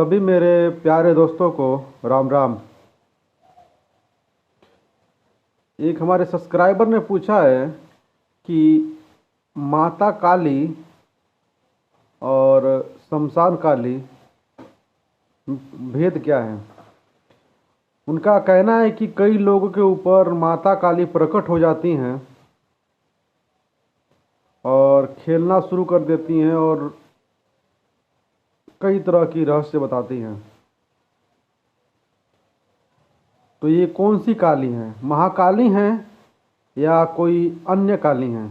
सभी मेरे प्यारे दोस्तों को राम राम। एक हमारे सब्सक्राइबर ने पूछा है कि माता काली और शमशान काली भेद क्या है। उनका कहना है कि कई लोगों के ऊपर माता काली प्रकट हो जाती हैं और खेलना शुरू कर देती हैं और कई तरह की रहस्य बताती हैं। तो ये कौन सी काली हैं, महाकाली हैं या कोई अन्य काली हैं?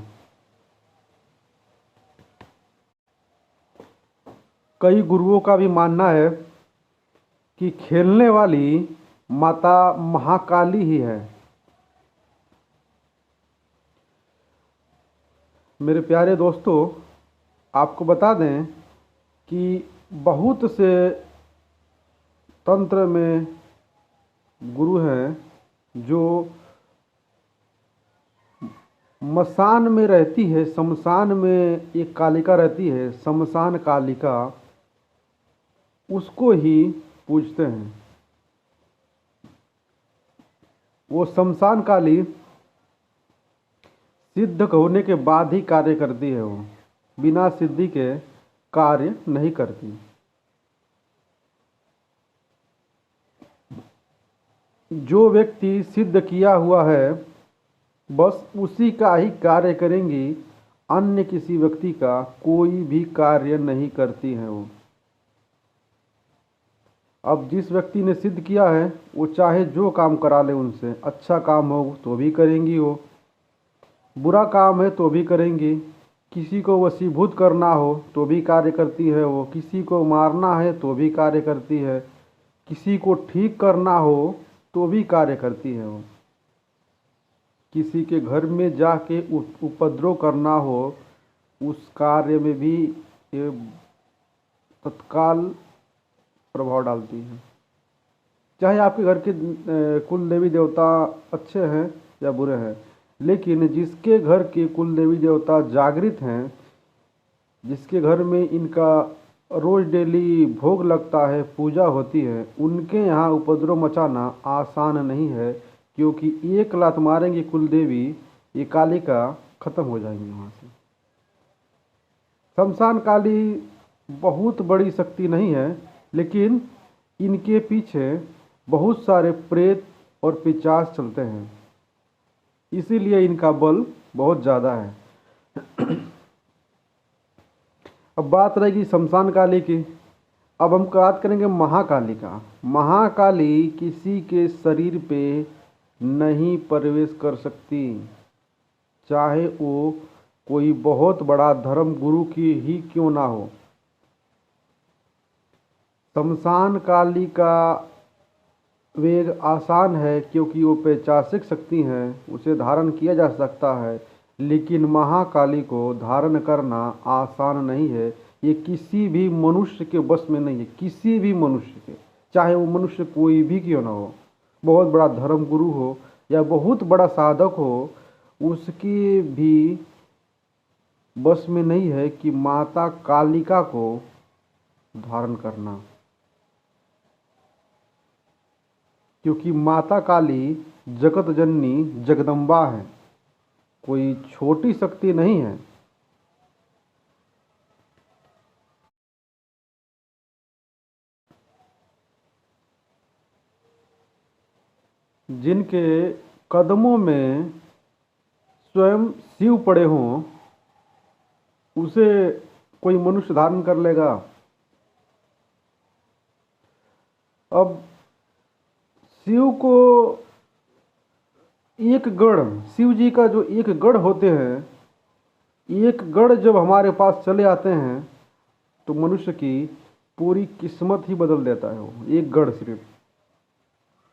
कई गुरुओं का भी मानना है कि खेलने वाली माता महाकाली ही है। मेरे प्यारे दोस्तों, आपको बता दें कि बहुत से तंत्र में गुरु हैं जो मसान में रहती है, शमशान में एक कालिका रहती है, शमशान कालिका, उसको ही पूजते हैं। वो शमशान काली सिद्ध होने के बाद ही कार्य करती है, वो बिना सिद्धि के कार्य नहीं करती। जो व्यक्ति सिद्ध किया हुआ है बस उसी का ही कार्य करेंगी, अन्य किसी व्यक्ति का कोई भी कार्य नहीं करती हैं वो। अब जिस व्यक्ति ने सिद्ध किया है वो चाहे जो काम करा ले उनसे, अच्छा काम हो तो भी करेंगी वो, बुरा काम है तो भी करेंगी, किसी को वशीभूत करना हो तो भी कार्य करती है वो, किसी को मारना है तो भी कार्य करती है, किसी को ठीक करना हो तो भी कार्य करती है वो, किसी के घर में जाके उपद्रव करना हो उस कार्य में भी ये तत्काल प्रभाव डालती है। चाहे आपके घर के कुल देवी देवता अच्छे हैं या बुरे हैं, लेकिन जिसके घर के कुल देवी देवता जागृत हैं, जिसके घर में इनका रोज डेली भोग लगता है, पूजा होती है, उनके यहाँ उपद्रव मचाना आसान नहीं है, क्योंकि एक लात मारेंगे कुल देवी, ये कालिका खत्म हो जाएंगी वहाँ से। शमशान काली बहुत बड़ी शक्ति नहीं है, लेकिन इनके पीछे बहुत सारे प्रेत और पिशाच चलते हैं, इसीलिए इनका बल बहुत ज़्यादा है। अब बात रहेगी शमशान काली की। अब हम बात करेंगे महाकाली का। महाकाली किसी के शरीर पे नहीं प्रवेश कर सकती, चाहे वो कोई बहुत बड़ा धर्म गुरु की ही क्यों ना हो। शमशान काली का वेग आसान है क्योंकि वो पैशाचिक शक्ति हैं, उसे धारण किया जा सकता है, लेकिन महाकाली को धारण करना आसान नहीं है। ये किसी भी मनुष्य के बस में नहीं है, किसी भी मनुष्य के, चाहे वो मनुष्य कोई भी क्यों ना हो, बहुत बड़ा धर्म गुरु हो या बहुत बड़ा साधक हो, उसकी भी बस में नहीं है कि माता कालिका को धारण करना, क्योंकि माता काली जगत जननी जगदम्बा है, कोई छोटी शक्ति नहीं है। जिनके कदमों में स्वयं शिव पड़े हों, उसे कोई मनुष्य धारण कर लेगा। अब शिव को एक गढ़, शिव जी का जो एक गढ़ होते हैं, एक गढ़ जब हमारे पास चले आते हैं तो मनुष्य की पूरी किस्मत ही बदल देता है वो एक गढ़ सिर्फ।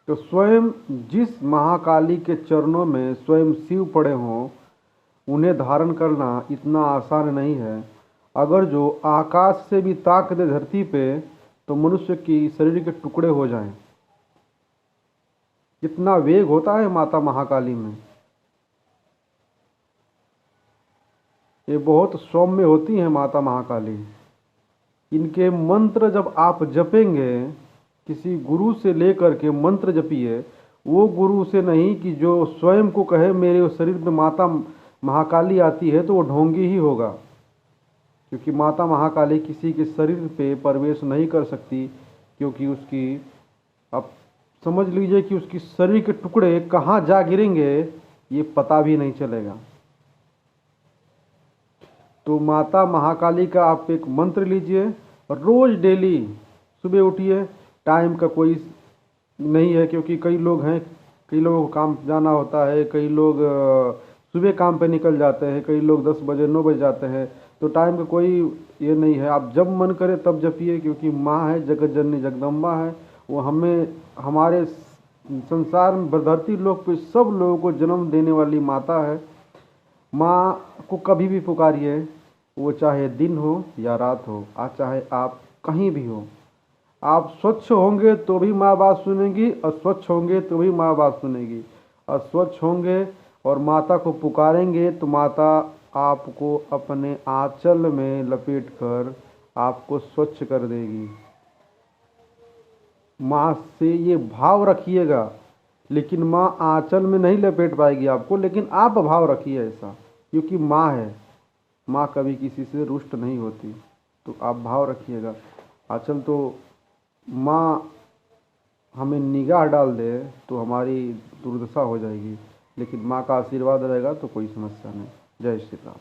तो स्वयं जिस महाकाली के चरणों में स्वयं शिव पड़े हों, उन्हें धारण करना इतना आसान नहीं है। अगर जो आकाश से भी ताक दे धरती पे तो मनुष्य की शरीर के टुकड़े हो जाएं, इतना वेग होता है माता महाकाली में। ये बहुत सौम्य होती हैं माता महाकाली। इनके मंत्र जब आप जपेंगे, किसी गुरु से लेकर के मंत्र जपिए, वो गुरु से नहीं कि जो स्वयं को कहे मेरे शरीर में माता महाकाली आती है, तो वो ढोंगी ही होगा। क्योंकि माता महाकाली किसी के शरीर पे प्रवेश नहीं कर सकती, क्योंकि उसकी, आप समझ लीजिए कि उसकी शरीर के टुकड़े कहाँ जा गिरेंगे ये पता भी नहीं चलेगा। तो माता महाकाली का आप एक मंत्र लीजिए, रोज़ डेली सुबह उठिए। टाइम का कोई नहीं है, क्योंकि कई लोग हैं, कई लोगों को काम जाना होता है, कई लोग सुबह काम पे निकल जाते हैं, कई लोग 10 बजे 9 बजे जाते हैं। तो टाइम का कोई ये नहीं है, आप जब मन करे तब जपिए, क्योंकि माँ है, जगत जननी जगदम्बा है। वो हमें, हमारे संसार में, धरती लोक पे सब लोगों को जन्म देने वाली माता है। माँ को कभी भी पुकारिए, वो चाहे दिन हो या रात हो, चाहे आप कहीं भी हो। आप स्वच्छ होंगे तो भी माँ बात सुनेगी, अस्वच्छ होंगे तो भी माँ बात सुनेगी। अस्वच्छ होंगे और माता को पुकारेंगे तो माता आपको अपने आंचल में लपेट कर आपको स्वच्छ कर देगी। माँ से ये भाव रखिएगा, लेकिन माँ आंचल में नहीं लपेट पाएगी आपको, लेकिन आप भाव रखिए ऐसा, क्योंकि माँ है। माँ कभी किसी से रुष्ट नहीं होती, तो आप भाव रखिएगा। आंचल तो माँ हमें निगाह डाल दे तो हमारी दुर्दशा हो जाएगी, लेकिन माँ का आशीर्वाद रहेगा तो कोई समस्या नहीं। जय श्री राम।